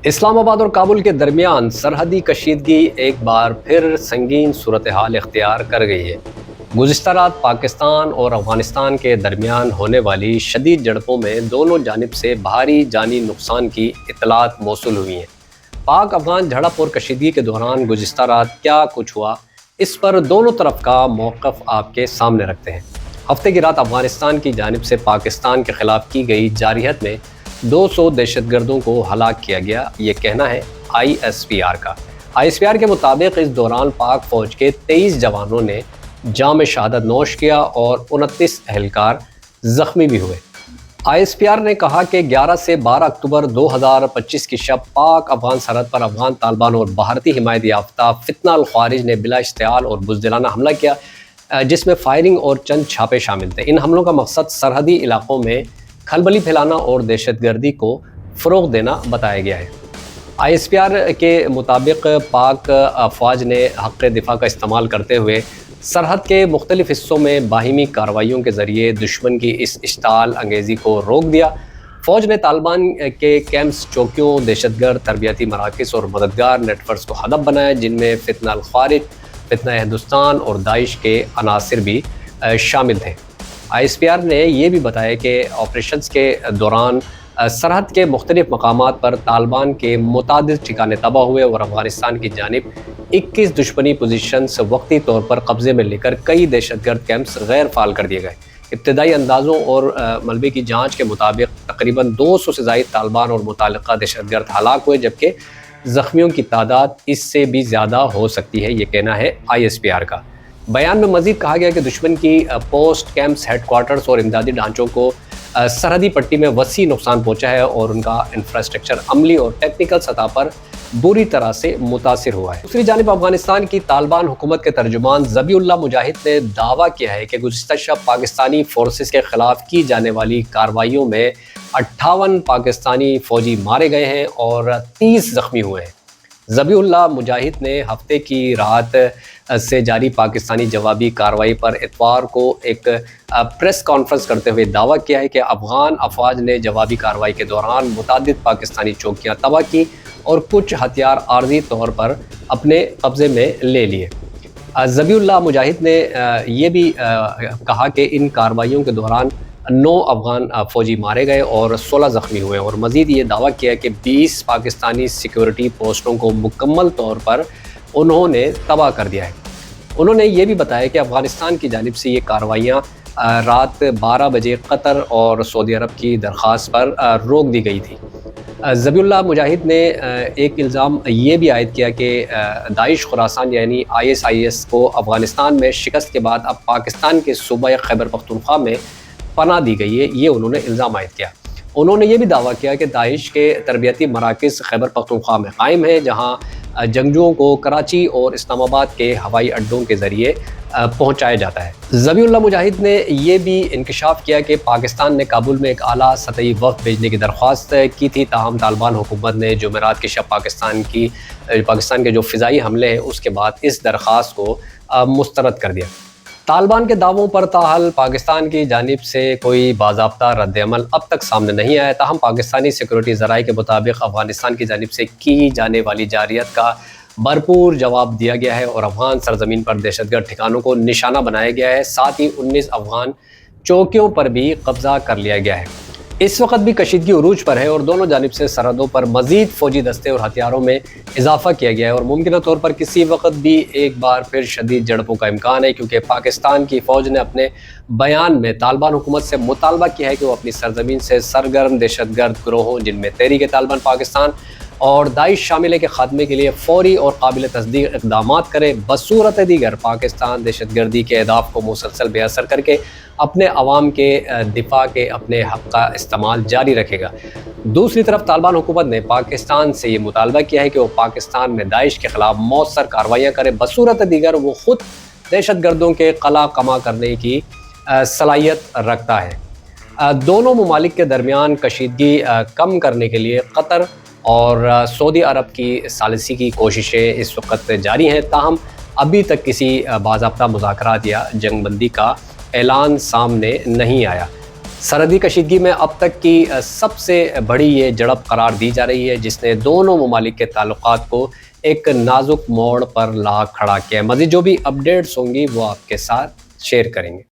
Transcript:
اسلام آباد اور کابل کے درمیان سرحدی کشیدگی ایک بار پھر سنگین صورتحال اختیار کر گئی ہے۔ گزشتہ رات پاکستان اور افغانستان کے درمیان ہونے والی شدید جھڑپوں میں دونوں جانب سے بھاری جانی نقصان کی اطلاعات موصول ہوئی ہیں۔ پاک افغان جھڑپ اور کشیدگی کے دوران گزشتہ رات کیا کچھ ہوا، اس پر دونوں طرف کا موقف آپ کے سامنے رکھتے ہیں۔ ہفتے کی رات افغانستان کی جانب سے پاکستان کے خلاف کی گئی جارحیت میں 200 دہشت گردوں کو ہلاک کیا گیا، یہ کہنا ہے ISPR کا۔ ISPR کے مطابق اس دوران پاک فوج کے 23 جوانوں نے جام شہادت نوش کیا اور 29 اہلکار زخمی بھی ہوئے۔ ISPR نے کہا کہ 11 سے 12 اکتوبر 2025 کی شب پاک افغان سرحد پر افغان طالبان اور بھارتی حمایت یافتہ فتنہ الخوارج نے بلا اشتعال اور بزدلانہ حملہ کیا، جس میں فائرنگ اور چند چھاپے شامل تھے۔ ان حملوں کا مقصد سرحدی علاقوں میں کھلبلی پھیلانا اور دہشت گردی کو فروغ دینا بتایا گیا ہے۔ ISPR کے مطابق پاک افواج نے حق دفاع کا استعمال کرتے ہوئے سرحد کے مختلف حصوں میں باہمی کارروائیوں کے ذریعے دشمن کی اس اشتعال انگیزی کو روک دیا۔ فوج نے طالبان کے کیمپس، چوکیوں، دہشت گرد تربیتی مراکز اور مددگار نیٹ ورکس کو ہدف بنایا، جن میں فتنہ الخوارج، فتنہ ہندوستان اور داعش کے عناصر بھی شامل تھے۔ ISPR نے یہ بھی بتایا کہ آپریشنز کے دوران سرحد کے مختلف مقامات پر طالبان کے متعدد ٹھکانے تباہ ہوئے اور افغانستان کی جانب 21 دشمنی پوزیشنز وقتی طور پر قبضے میں لے کر کئی دہشت گرد کیمپس غیر فعال کر دیے گئے۔ ابتدائی اندازوں اور ملبے کی جانچ کے مطابق تقریباً 200 سے زائد طالبان اور متعلقہ دہشت گرد ہلاک ہوئے، جبکہ زخمیوں کی تعداد اس سے بھی زیادہ ہو سکتی ہے، یہ کہنا ہے ISPR کا۔ بیان میں مزید کہا گیا کہ دشمن کی پوسٹ، کیمپس، ہیڈ کوارٹرز اور امدادی ڈھانچوں کو سرحدی پٹی میں وسیع نقصان پہنچا ہے اور ان کا انفراسٹرکچر عملی اور ٹیکنیکل سطح پر بری طرح سے متاثر ہوا ہے۔ دوسری جانب افغانستان کی طالبان حکومت کے ترجمان ذبیح اللہ مجاہد نے دعویٰ کیا ہے کہ گزشتہ شب پاکستانی فورسز کے خلاف کی جانے والی کارروائیوں میں 58 پاکستانی فوجی مارے گئے ہیں اور 30 زخمی ہوئے ہیں۔ ذبیح اللہ مجاہد نے ہفتے کی رات سے جاری پاکستانی جوابی کارروائی پر اتوار کو ایک پریس کانفرنس کرتے ہوئے دعویٰ کیا ہے کہ افغان افواج نے جوابی کارروائی کے دوران متعدد پاکستانی چوکیاں تباہ کی اور کچھ ہتھیار عارضی طور پر اپنے قبضے میں لے لیے۔ ذبیح اللہ مجاہد نے یہ بھی کہا کہ ان کارروائیوں کے دوران 9 افغان فوجی مارے گئے اور 16 زخمی ہوئے، اور مزید یہ دعویٰ کیا کہ 20 پاکستانی سیکیورٹی پوسٹوں کو مکمل طور پر انہوں نے تباہ کر دیا ہے۔ انہوں نے یہ بھی بتایا کہ افغانستان کی جانب سے یہ کارروائیاں رات 12 بجے قطر اور سعودی عرب کی درخواست پر روک دی گئی تھی۔ ذبیح اللہ مجاہد نے ایک الزام یہ بھی عائد کیا کہ داعش خراسان یعنی ISIS کو افغانستان میں شکست کے بعد اب پاکستان کے صوبہ خیبر پختونخوا میں پناہ دی گئی ہے، یہ انہوں نے الزام عائد کیا۔ انہوں نے یہ بھی دعویٰ کیا کہ داعش کے تربیتی مراکز خیبر پختونخوا میں قائم ہیں، جہاں جنگجوؤں کو کراچی اور اسلام آباد کے ہوائی اڈوں کے ذریعے پہنچایا جاتا ہے۔ ذبیح اللہ مجاہد نے یہ بھی انکشاف کیا کہ پاکستان نے کابل میں ایک اعلیٰ سطحی وفد بھیجنے کی درخواست کی تھی، تاہم طالبان حکومت نے جمعرات کی شب پاکستان کے جو فضائی حملے ہیں اس کے بعد اس درخواست کو مسترد کر دیا۔ طالبان کے دعووں پر تاحال پاکستان کی جانب سے کوئی باضابطہ رد عمل اب تک سامنے نہیں آیا، تاہم پاکستانی سیکورٹی ذرائع کے مطابق افغانستان کی جانب سے کی جانے والی جارحیت کا بھرپور جواب دیا گیا ہے اور افغان سرزمین پر دہشت گرد ٹھکانوں کو نشانہ بنایا گیا ہے، ساتھ ہی 19 افغان چوکیوں پر بھی قبضہ کر لیا گیا ہے۔ اس وقت بھی کشیدگی عروج پر ہے اور دونوں جانب سے سرحدوں پر مزید فوجی دستے اور ہتھیاروں میں اضافہ کیا گیا ہے اور ممکنہ طور پر کسی وقت بھی ایک بار پھر شدید جھڑپوں کا امکان ہے، کیونکہ پاکستان کی فوج نے اپنے بیان میں طالبان حکومت سے مطالبہ کیا ہے کہ وہ اپنی سرزمین سے سرگرم دہشت گرد گروہوں جن میں تحریک طالبان پاکستان اور داعش شامل ہے کے خاتمے کے لیے فوری اور قابل تصدیق اقدامات کرے۔ بصورت دیگر پاکستان دہشت گردی کے اہداف کو مسلسل بے اثر کر کے اپنے عوام کے دفاع کے اپنے حق کا استعمال جاری رکھے گا۔ دوسری طرف طالبان حکومت نے پاکستان سے یہ مطالبہ کیا ہے کہ وہ پاکستان میں داعش کے خلاف مؤثر کارروائیاں کرے، بصورت دیگر وہ خود دہشت گردوں کے قلع کما کرنے کی صلاحیت رکھتا ہے۔ دونوں ممالک کے درمیان کشیدگی کم کرنے کے لیے قطر اور سعودی عرب کی ثالثی کی کوششیں اس وقت جاری ہیں، تاہم ابھی تک کسی باضابطہ مذاکرات یا جنگ بندی کا اعلان سامنے نہیں آیا۔ سرحدی کشیدگی میں اب تک کی سب سے بڑی یہ جھڑپ قرار دی جا رہی ہے، جس نے دونوں ممالک کے تعلقات کو ایک نازک موڑ پر لا کھڑا کیا ہے۔ مزید جو بھی اپڈیٹس ہوں گی وہ آپ کے ساتھ شیئر کریں گے۔